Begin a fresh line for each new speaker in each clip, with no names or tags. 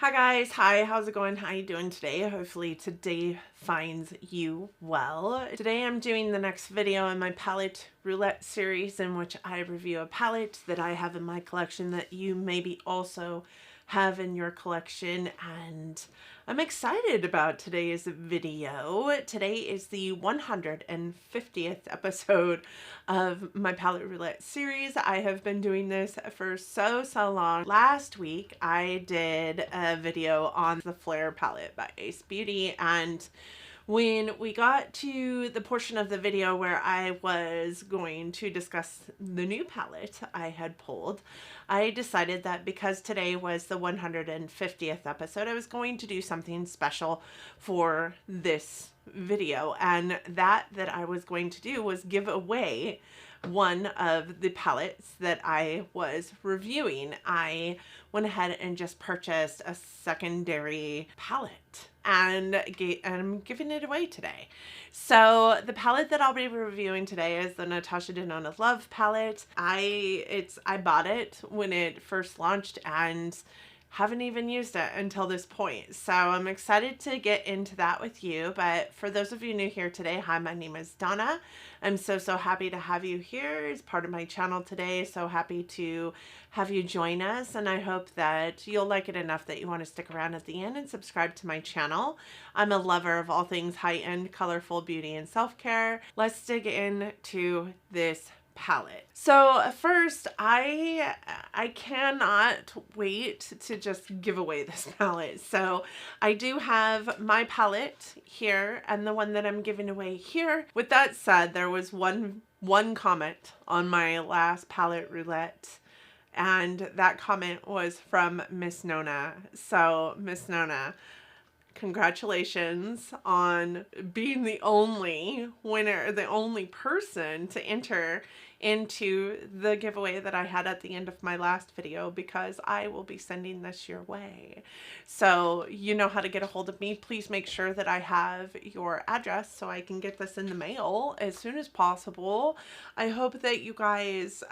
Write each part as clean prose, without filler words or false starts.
Hi guys, hi, how's it going? How you doing today? Hopefully today finds you well. Today I'm doing the next video in my palette roulette series in which I review a palette that I have in my collection that you maybe also have in your collection, and I'm excited about today's video. Today is the 150th episode of my palette roulette series. I have been doing this for so long. Last week I did a video on the Flare palette by Ace Beauty, and when we got to the portion of the video where I was going to discuss the new palette I had pulled, I decided that because today was the 150th episode, I was going to do something special for this video. And that I was going to do was give away one of the palettes that I was reviewing. I went ahead and just purchased a secondary palette and I'm giving it away today. So the palette that I'll be reviewing today is the Natasha Denona Love Palette. I bought it when it first launched and haven't even used it until this point. So I'm excited to get into that with you. But for those of you new here today, hi, my name is Donna. I'm so happy to have you here as part of my channel today. So happy to have you join us. And I hope that you'll like it enough that you want to stick around at the end and subscribe to my channel. I'm a lover of all things high-end, colorful beauty and self-care. Let's dig into this palette. So first, I cannot wait to just give away this palette. So I do have my palette here and the one that I'm giving away here. With that said, there was one comment on my last palette roulette, and that comment was from Miss Nona. So Miss Nona, congratulations on being the only winner, the only person to enter into the giveaway that I had at the end of my last video, because I will be sending this your way. So you know how to get a hold of me. Please make sure that I have your address so I can get this in the mail as soon as possible. I hope that you guys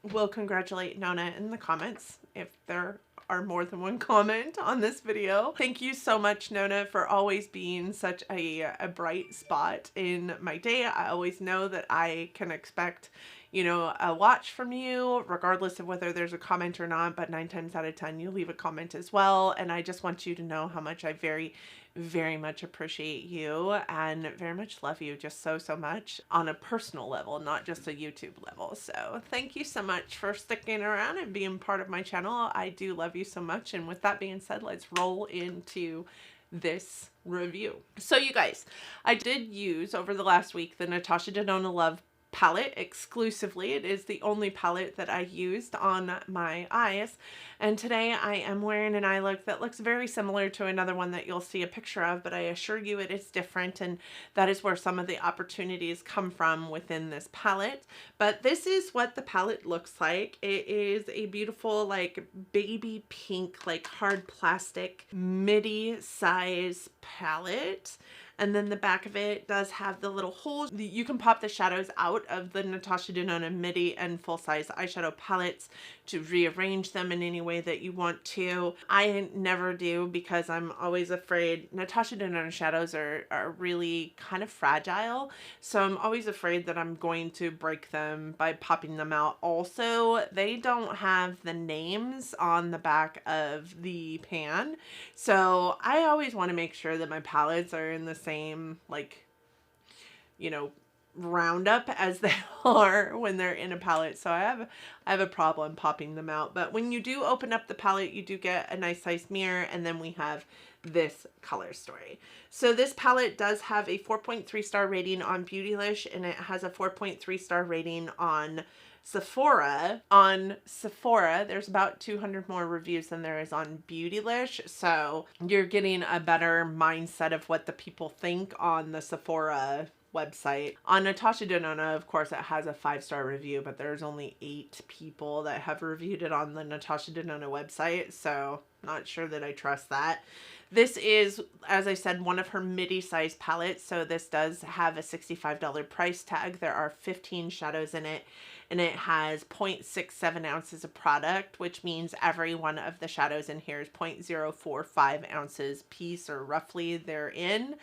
will congratulate Nona in the comments if there are more than one comment on this video. Thank you so much, Nona, for always being such a bright spot in my day. I always know that I can expect, you know, a watch from you, regardless of whether there's a comment or not, but 9 times out of 10, you leave a comment as well. And I just want you to know how much I very much appreciate you and very much love you just so much on a personal level, not just a YouTube level. So thank you so much for sticking around and being part of my channel. I do love you so much. And with that being said, let's roll into this review. So you guys, I did use over the last week the Natasha Denona Love palette exclusively. It is the only palette that I used on my eyes, and today I am wearing an eye look that looks very similar to another one that you'll see a picture of, but I assure you it is different, and that is where some of the opportunities come from within this palette. But this is what the palette looks like. It is a beautiful like baby pink, like hard plastic midi size palette. And then the back of it does have the little holes. You can pop the shadows out of the Natasha Denona midi and full-size eyeshadow palettes to rearrange them in any way that you want to. I never do, because I'm always afraid. Natasha Denona shadows are really kind of fragile, so I'm always afraid that I'm going to break them by popping them out. Also, they don't have the names on the back of the pan, so I always want to make sure that my palettes are in the same, like, you know, roundup as they are when they're in a palette. So I have a problem popping them out. But when you do open up the palette, you do get a nice sized mirror, and then we have this color story. So this palette does have a 4.3 star rating on Beautylish, and it has a 4.3 star rating on Sephora. On Sephora, there's about 200 more reviews than there is on Beautylish, so you're getting a better mindset of what the people think on the Sephora website. On Natasha Denona, of course, it has a 5-star review, but there's only 8 people that have reviewed it on the Natasha Denona website, so Not sure that I trust that. This is, as I said, one of her midi size palettes. So this does have a $65 price tag. There are 15 shadows in it, and it has 0.67 ounces of product, which means every one of the shadows in here is 0.045 ounces piece, or roughly they're in.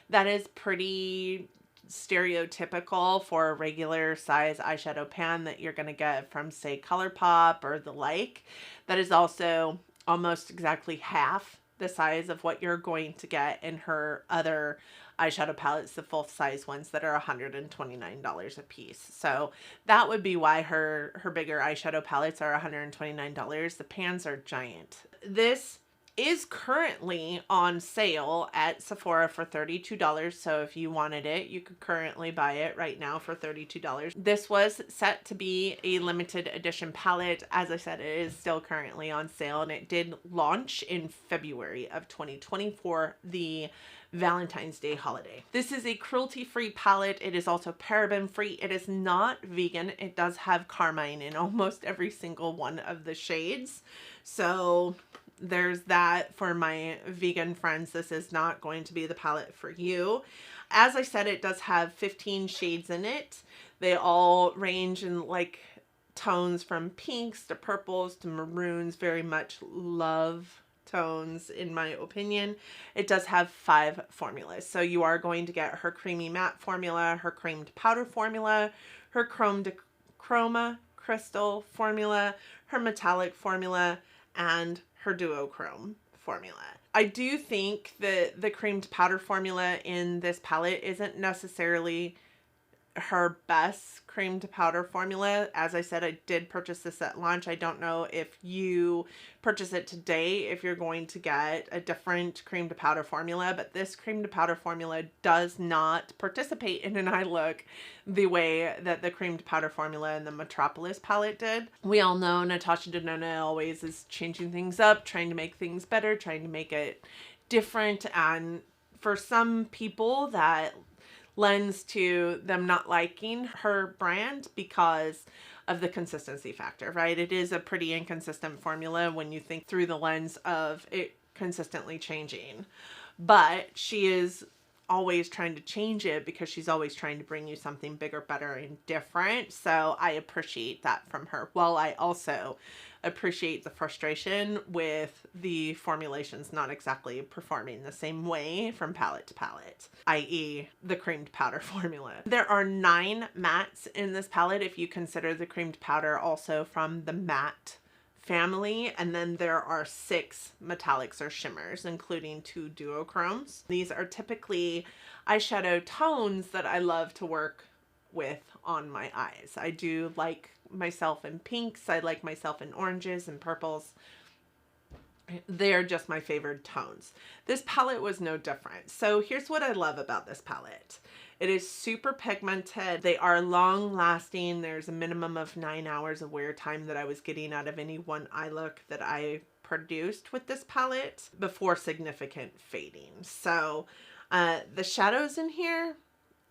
That is pretty stereotypical for a regular size eyeshadow pan that you're going to get from, say, ColourPop or the like. That is also almost exactly half the size of what you're going to get in her other eyeshadow palettes, the full size ones that are $129 a piece. So that would be why her bigger eyeshadow palettes are $129. The pans are giant. This is currently on sale at Sephora for $32. So if you wanted it, you could currently buy it right now for $32. This was set to be a limited edition palette. As I said, it is still currently on sale, and it did launch in February of 2020 for the Valentine's Day holiday. This is a cruelty-free palette. It is also paraben-free. It is not vegan. It does have carmine in almost every single one of the shades. So there's that for my vegan friends. This is not going to be the palette for you. As I said, it does have 15 shades in it. They all range in like tones from pinks to purples to maroons, very much love tones in my opinion. It does have 5 formulas. So you are going to get her creamy matte formula, her creamed powder formula, her chroma crystal formula, her metallic formula, and her duochrome formula. I do think that the creamed powder formula in this palette isn't necessarily her best creamed powder formula. As I said, I did purchase this at launch. I don't know if you purchase it today if you're going to get a different creamed powder formula, but this creamed powder formula does not participate in an eye look the way that the creamed powder formula in the Metropolis palette did. We all know Natasha Denona always is changing things up, trying to make things better, trying to make it different, and for some people that lends to them not liking her brand because of the consistency factor, right? It is a pretty inconsistent formula when you think through the lens of it consistently changing. But she is always trying to change it because she's always trying to bring you something bigger, better, and different. So I appreciate that from her. While I also appreciate the frustration with the formulations not exactly performing the same way from palette to palette, i.e. the creamed powder formula. There are 9 mattes in this palette if you consider the creamed powder also from the matte family, and then there are 6 metallics or shimmers, including 2 duochromes. These are typically eyeshadow tones that I love to work with on my eyes. I do like myself in pinks. I like myself in oranges and purples. They're just my favorite tones. This palette was no different. So here's what I love about this palette. It is super pigmented. They are long lasting. There's a minimum of 9 hours of wear time that I was getting out of any one eye look that I produced with this palette before significant fading. So the shadows in here,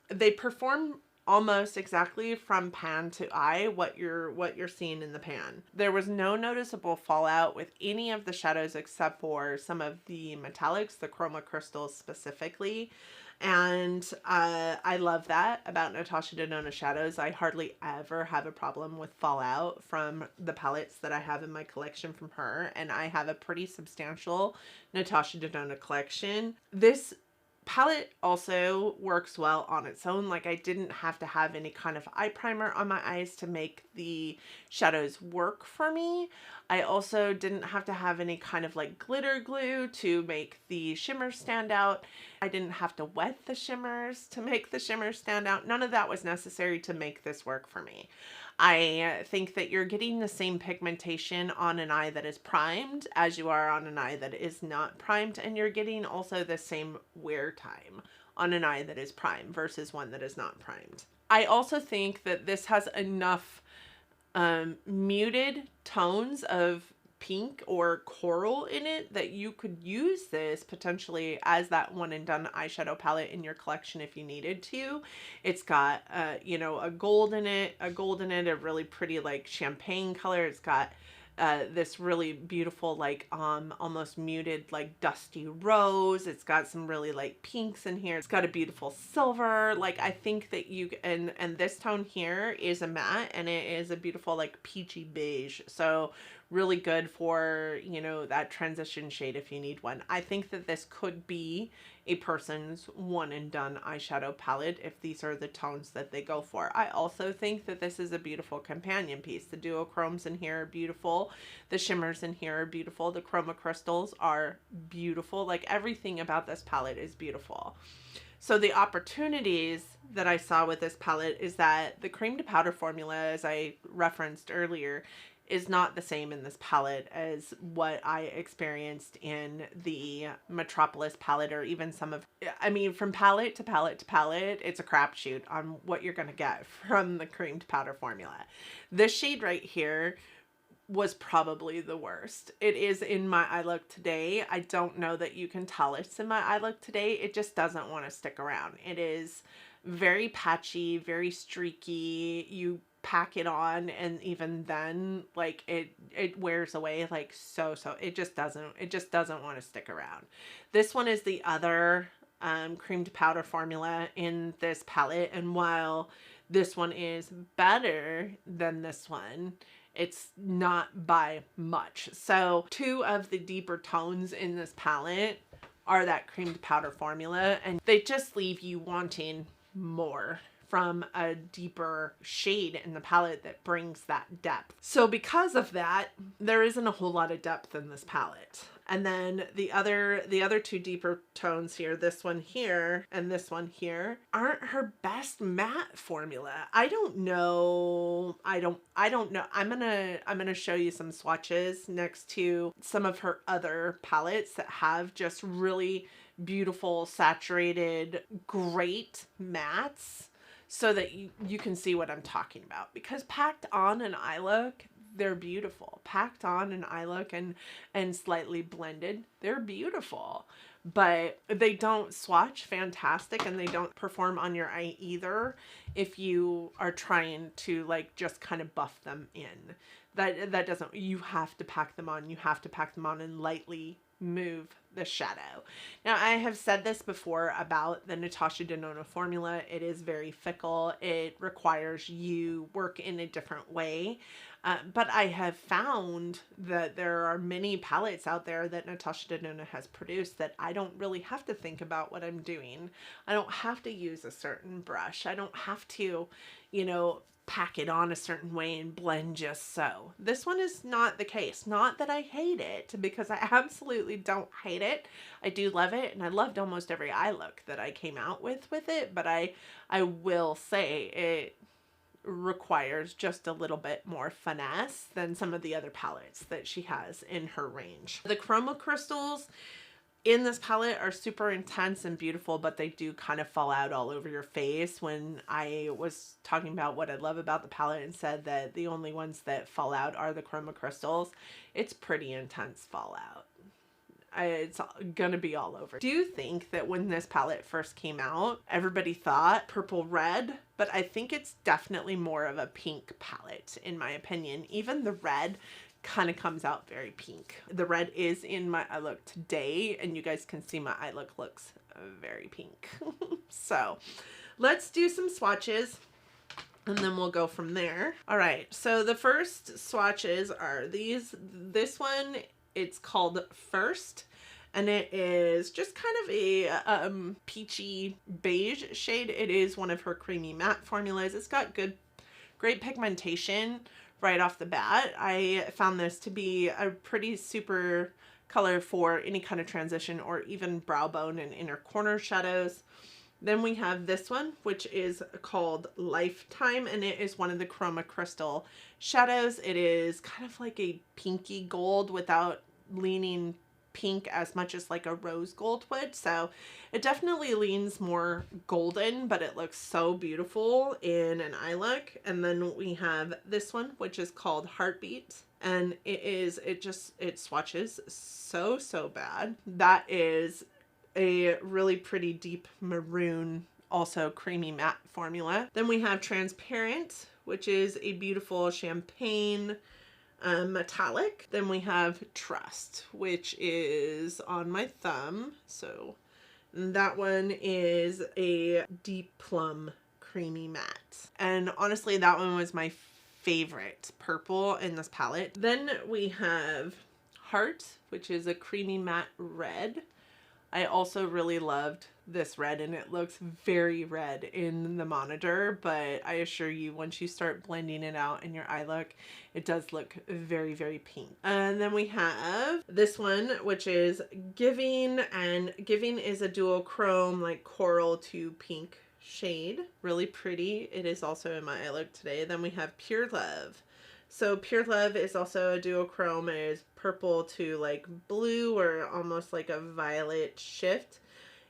they perform almost exactly from pan to eye what you're seeing in the pan. There was no noticeable fallout with any of the shadows except for some of the metallics, the chroma crystals specifically. And I love that about Natasha Denona shadows. I hardly ever have a problem with fallout from the palettes that I have in my collection from her, and I have a pretty substantial Natasha Denona collection. This palette also works well on its own. Like, I didn't have to have any kind of eye primer on my eyes to make the shadows work for me. I also didn't have to have any kind of like glitter glue to make the shimmers stand out. I didn't have to wet the shimmers to make the shimmers stand out. None of that was necessary to make this work for me. I think that you're getting the same pigmentation on an eye that is primed as you are on an eye that is not primed, and you're getting also the same wear time on an eye that is primed versus one that is not primed. I also think that this has enough muted tones of pink or coral in it that you could use this potentially as that one and done eyeshadow palette in your collection if you needed to. It's got you know, a gold in it, a really pretty like champagne color. It's got this really beautiful, like, almost muted, like, dusty rose. It's got some really light pinks in here. It's got a beautiful silver. Like, I think that and this tone here is a matte, and it is a beautiful, like, peachy beige. So really good for, you know, that transition shade if you need one. I think that this could be a person's one and done eyeshadow palette if these are the tones that they go for. I also think that this is a beautiful companion piece. The duochromes in here are beautiful. The shimmers in here are beautiful. The chroma crystals are beautiful. Like, everything about this palette is beautiful. So the opportunities that I saw with this palette is that the cream to powder formula, as I referenced earlier, is not the same in this palette as what I experienced in the Metropolis palette, or even some of, I mean, from palette to palette to palette, it's a crapshoot on what you're going to get from the cream to powder formula. This shade right here was probably the worst. It is in my eye look today. I don't know that you can tell it's in my eye look today. It just doesn't want to stick around. It is very patchy, very streaky. You pack it on, and even then, like, it wears away, like, so it just doesn't want to stick around. This one is the other cream to powder formula in this palette, and while this one is better than this one, it's not by much. So two of the deeper tones in this palette are that cream to powder formula, and they just leave you wanting more from a deeper shade in the palette that brings that depth. So because of that, there isn't a whole lot of depth in this palette. And then the other two deeper tones here, this one here and this one here, aren't her best matte formula. I don't know. I don't know. I'm gonna show you some swatches next to some of her other palettes that have just really beautiful, saturated, great mattes, so that you can see what I'm talking about. Because packed on an eye look, they're beautiful. Packed on an eye look and slightly blended, they're beautiful. But they don't swatch fantastic, and they don't perform on your eye either if you are trying to, like, just kind of buff them in. That doesn't, you have to pack them on. You have to pack them on and lightly move the shadow. Now, I have said this before about the Natasha Denona formula. It is very fickle. It requires you work in a different way. But I have found that there are many palettes out there that Natasha Denona has produced that I don't really have to think about what I'm doing. I don't have to use a certain brush. I don't have to, you know, pack it on a certain way and blend just so. This one is not the case. Not that I hate it, because I absolutely don't hate it. I do love it, and I loved almost every eye look that I came out with it, but I will say it requires just a little bit more finesse than some of the other palettes that she has in her range. The chroma crystals in this palette are super intense and beautiful, but they do kind of fall out all over your face. When I was talking about what I love about the palette and said that the only ones that fall out are the chroma crystals, it's pretty intense fallout. It's gonna be all over. I do think that when this palette first came out, everybody thought purple red, but I think it's definitely more of a pink palette, in my opinion. Even the red kind of comes out very pink. The red is in my eye look today, and you guys can see my eye look looks very pink. So let's do some swatches, and then we'll go from there. All right, so the first swatches are these. This one, it's called First, and it is just kind of a peachy beige shade. It is one of her creamy matte formulas. It's got great pigmentation right off the bat. I found this to be a pretty super color for any kind of transition or even brow bone and inner corner shadows. Then we have this one, which is called Lifetime, and it is one of the chroma crystal shadows. It is kind of like a pinky gold without leaning pink as much as like a rose gold would. So it definitely leans more golden, but it looks so beautiful in an eye look. And then we have this one, which is called Heartbeat, and it swatches so bad. That is a really pretty deep maroon, also creamy matte formula. Then we have Transparent, which is a beautiful champagne metallic. Then we have Trust, which is on my thumb. So that one is a deep plum creamy matte. And honestly, that one was my favorite purple in this palette. Then we have Heart, which is a creamy matte red. I also really loved this red, and it looks very red in the monitor, but I assure you, once you start blending it out in your eye look, it does look very, very pink. And then we have this one, which is Giving, and Giving is a duochrome, like coral to pink shade. Really pretty. It is also in my eye look today. Then we have Pure Love. So Pure Love is also a duochrome. It is purple to like blue or almost like a violet shift.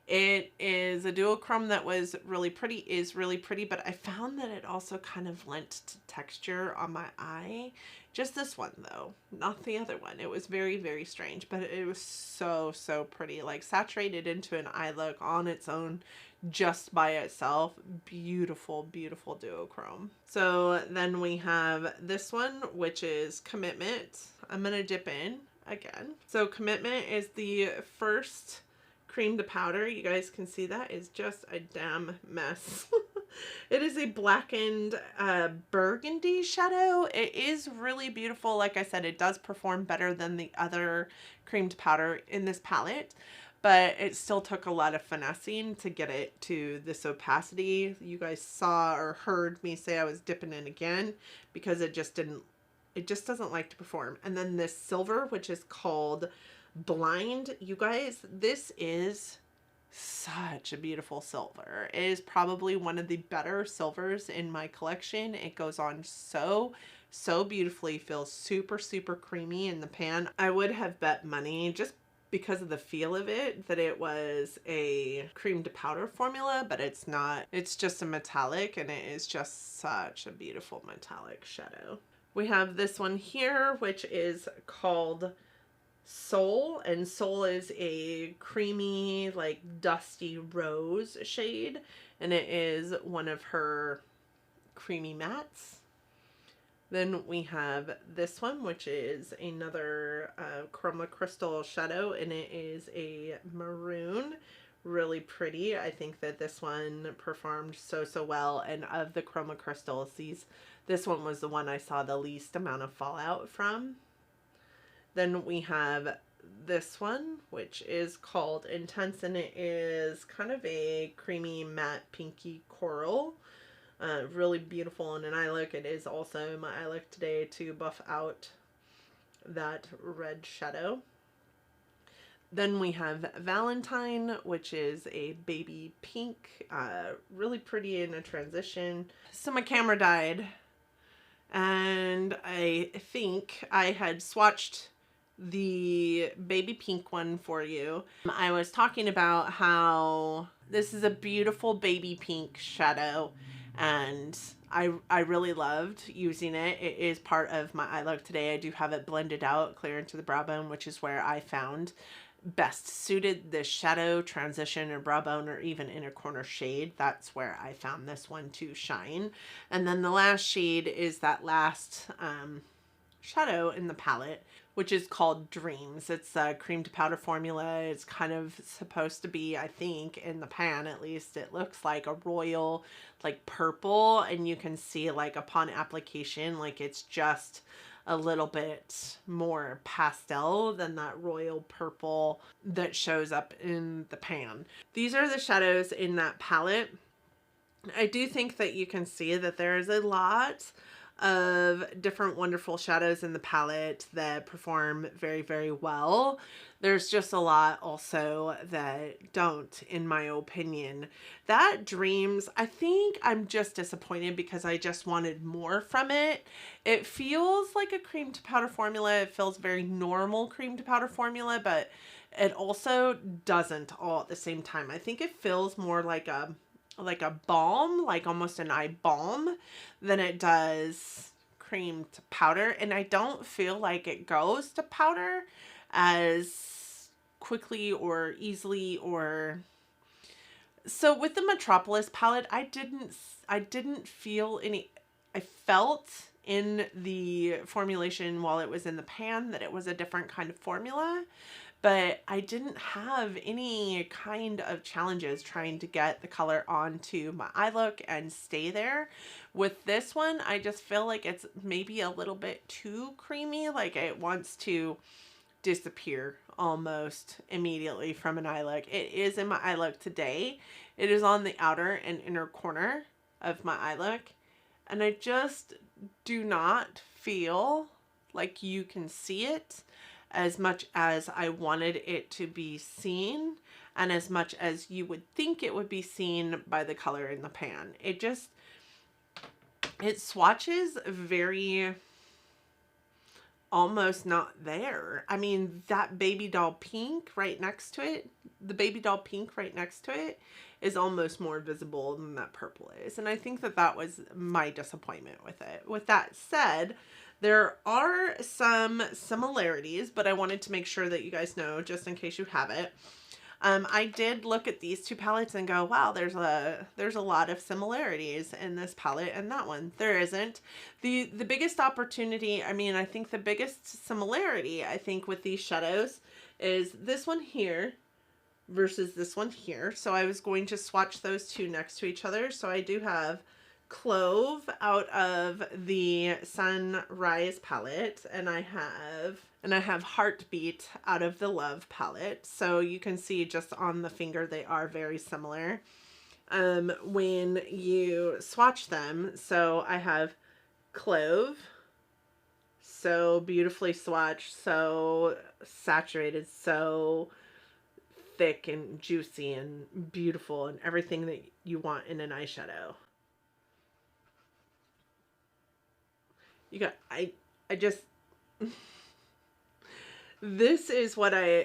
It is a duochrome that was really pretty, is really pretty, but I found that it also kind of lent to texture on my eye. Just this one though, not the other one. It was very, very strange, but it was so, so pretty. Like saturated into an eye look on its own, just by itself. Beautiful, beautiful duochrome. So then we have this one, which is Commitment. I'm gonna dip in again. So Commitment is the first cream to powder. You guys can see that is just a damn mess. It is a blackened burgundy shadow. It is really beautiful. Like I said, it does perform better than the other creamed powder in this palette, but it still took a lot of finessing to get it to this opacity. You guys saw or heard me say I was dipping in again because it just doesn't like to perform. And then this silver, which is called Blind. You guys, this is such a beautiful silver. It is probably one of the better silvers in my collection. It goes on so beautifully, feels super, super creamy in the pan. I would have bet money, just because of the feel of it, that it was a cream to powder formula, but it's not. It's just a metallic, and it is just such a beautiful metallic shadow. We have this one here, which is called Soul, and Soul is a creamy, like dusty rose shade, and it is one of her creamy mattes. Then we have this one, which is another chroma crystal shadow, and it is a maroon. Really pretty. I think that this one performed so well, and of the chroma crystals, this one was the one I saw the least amount of fallout from. Then we have this one, which is called Intense, and it is kind of a creamy matte pinky coral. Really beautiful in an eye look. It is also my eye look today to buff out that red shadow. Then we have Valentine, which is a baby pink, really pretty in a transition. So my camera died, and I think I had swatched the baby pink one for you. I was talking about how this is a beautiful baby pink shadow, and I really loved using it. It is part of my eye look today. I do have it blended out clear into the brow bone, which is where I found best suited this shadow transition or brow bone or even inner corner shade. That's where I found this one to shine. And then the last shade is that last shadow in the palette, which is called Dreams. It's a cream to powder formula. It's kind of supposed to be, I think, in the pan at least, it looks like a royal, like purple, and you can see like upon application, like it's just a little bit more pastel than that royal purple that shows up in the pan. These are the shadows in that palette. I do think that you can see that there is a lot of different wonderful shadows in the palette that perform very well. There's just a lot also that don't, in my opinion. That Dreams, I think I'm just disappointed because I just wanted more from it. It feels like a cream to powder formula. It feels very normal cream to powder formula, but it also doesn't all at the same time. I think it feels more like a balm, like almost an eye balm, than it does cream to powder. And I don't feel like it goes to powder as quickly or easily or... So with the Metropolis palette, I didn't feel any... I felt in the formulation while it was in the pan that it was a different kind of formula, but I didn't have any kind of challenges trying to get the color onto my eye look and stay there. With this one, I just feel like it's maybe a little bit too creamy, like it wants to disappear almost immediately from an eye look. It is in my eye look today. It is on the outer and inner corner of my eye look, and I just do not feel like you can see it as much as I wanted it to be seen, and as much as you would think it would be seen by the color in the pan. It swatches very almost not there. I mean, that baby doll pink right next to it, the baby doll pink right next to it is almost more visible than that purple is. And I think that that was my disappointment with it. With that said, there are some similarities, but I wanted to make sure that you guys know, just in case you haven't. I did look at these two palettes and go, wow, there's a lot of similarities in this palette and that one. There isn't. The biggest opportunity, I mean, I think the biggest similarity, I think, with these shadows is this one here versus this one here. So I was going to swatch those two next to each other. So I do have Clove out of the Sunrise palette, and I have Heartbeat out of the Love palette. So you can see just on the finger they are very similar when you swatch them. So I have Clove, so beautifully swatched, so saturated, so thick and juicy and beautiful, and everything that you want in an eyeshadow. You got, I just, this is what I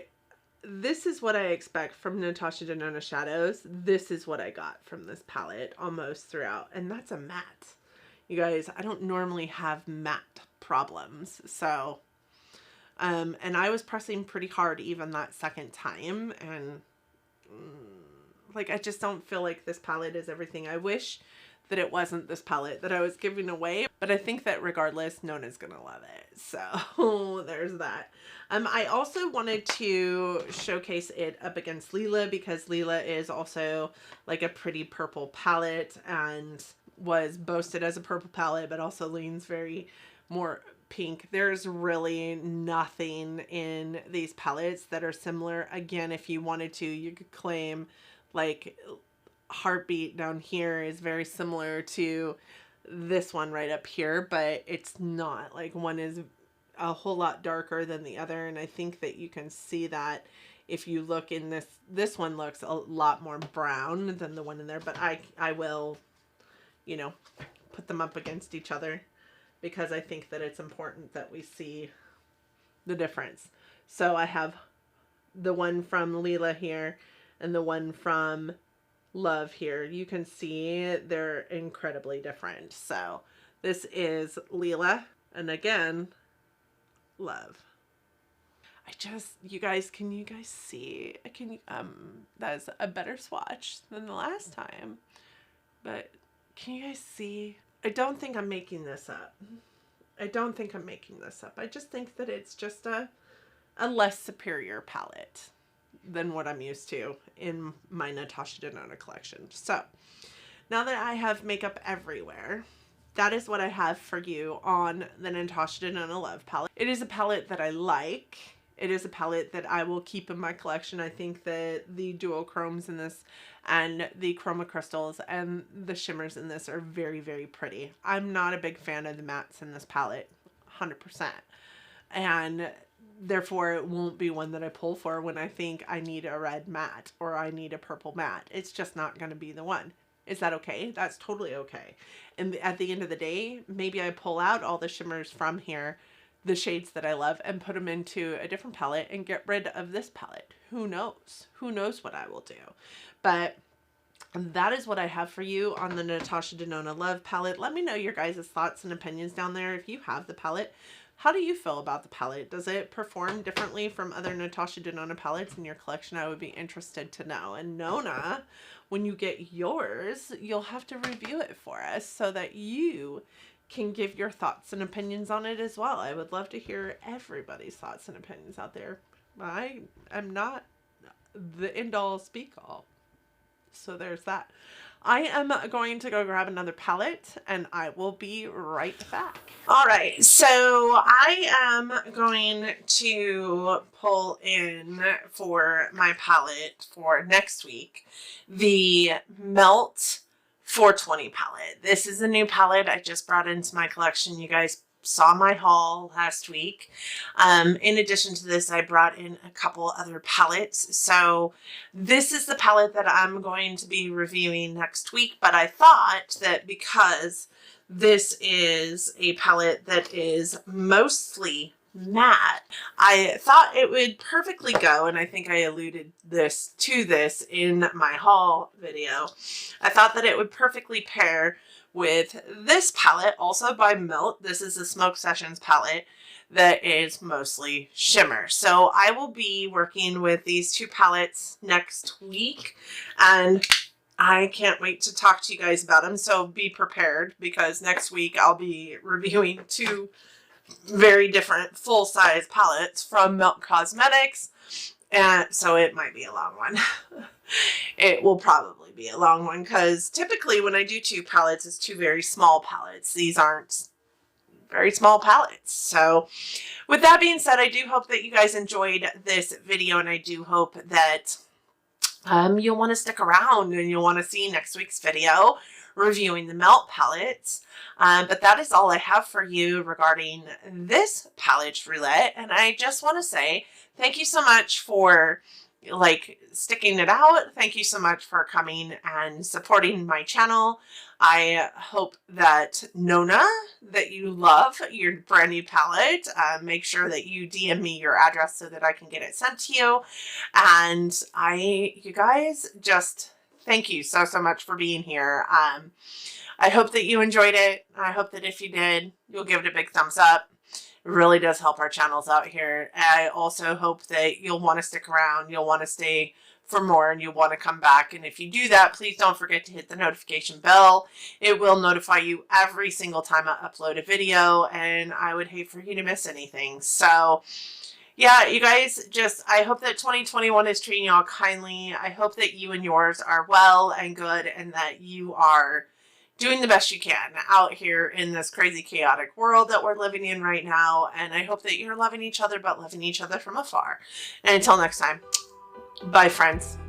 expect from Natasha Denona shadows. This is what I got from this palette almost throughout. And that's a matte. You guys, I don't normally have matte problems. So, and I was pressing pretty hard even that second time. And like, I just don't feel like this palette is everything. I wish that it wasn't this palette that I was giving away, but I think that regardless, Nona's gonna love it. So there's that. I also wanted to showcase it up against Lila, because Lila is also like a pretty purple palette and was boasted as a purple palette, but also leans very more pink. There's really nothing in these palettes that are similar. Again, if you wanted to, you could claim like Heartbeat down here is very similar to this one right up here, but it's not. Like, one is a whole lot darker than the other, and I think that you can see that if you look in this one looks a lot more brown than the one in there, but I will, you know, put them up against each other because I think that it's important that we see the difference. So I have the one from Lila here and the one from Love here. You can see they're incredibly different. So this is Lila, and again, Love. You guys, can you guys see? That's a better swatch than the last time. But can you guys see? I don't think I'm making this up. I don't think I'm making this up. I just think that it's just a less superior palette than what I'm used to in my Natasha Denona collection. So now that I have makeup everywhere, that is what I have for you on the Natasha Denona Love palette. It is a palette that I like. It is a palette that I will keep in my collection. I think that the duochromes in this and the chroma crystals and the shimmers in this are very, very pretty. I'm not a big fan of the mattes in this palette, 100%. And therefore, it won't be one that I pull for when I think I need a red matte or I need a purple matte. It's just not going to be the one. Is that okay? That's totally okay. And at the end of the day, maybe I pull out all the shimmers from here, the shades that I love, and put them into a different palette and get rid of this palette. Who knows? Who knows what I will do? But that is what I have for you on the Natasha Denona Love palette. Let me know your guys' thoughts and opinions down there if you have the palette. How do you feel about the palette? Does it perform differently from other Natasha Denona palettes in your collection? I would be interested to know. And Nona, when you get yours, you'll have to review it for us so that you can give your thoughts and opinions on it as well. I would love to hear everybody's thoughts and opinions out there. I am not the end-all speak-all. So there's that. I am going to go grab another palette and I will be right back. All right, so I am going to pull in for my palette for next week the Melt 420 palette. This is a new palette I just brought into my collection. You guys saw my haul last week. In addition to this, I brought in a couple other palettes. So this is the palette that I'm going to be reviewing next week, but I thought that because this is a palette that is mostly matte, I thought it would perfectly go, and I think I alluded to this in my haul video. I thought that it would perfectly pair with this palette, also by Melt. This is a Smoke Sessions palette that is mostly shimmer. So I will be working with these two palettes next week, and I can't wait to talk to you guys about them. So be prepared, because next week I'll be reviewing two very different full-size palettes from Melt Cosmetics, and so it might be a long one. It will probably be a long one, because typically when I do two palettes, it's two very small palettes. These aren't very small palettes. So with that being said, I do hope that you guys enjoyed this video, and I do hope that you'll want to stick around and you'll want to see next week's video reviewing the Melt palettes. But that is all I have for you regarding this palette, Roulette. And I just want to say thank you so much for sticking it out. Thank you so much for coming and supporting my channel. I hope that Nona, that you love your brand new palette. Make sure that you DM me your address so that I can get it sent to you. And you guys, just thank you so much for being here. I hope that you enjoyed it. I hope that if you did, you'll give it a big thumbs up. It really does help our channels out here. I also hope that you'll want to stick around. You'll want to stay for more, and you'll want to come back. And if you do that, please don't forget to hit the notification bell. It will notify you every single time I upload a video, and I would hate for you to miss anything. So yeah, you guys, I hope that 2021 is treating you all kindly. I hope that you and yours are well and good, and that you are doing the best you can out here in this crazy, chaotic world that we're living in right now. And I hope that you're loving each other, but loving each other from afar. And until next time, bye, friends.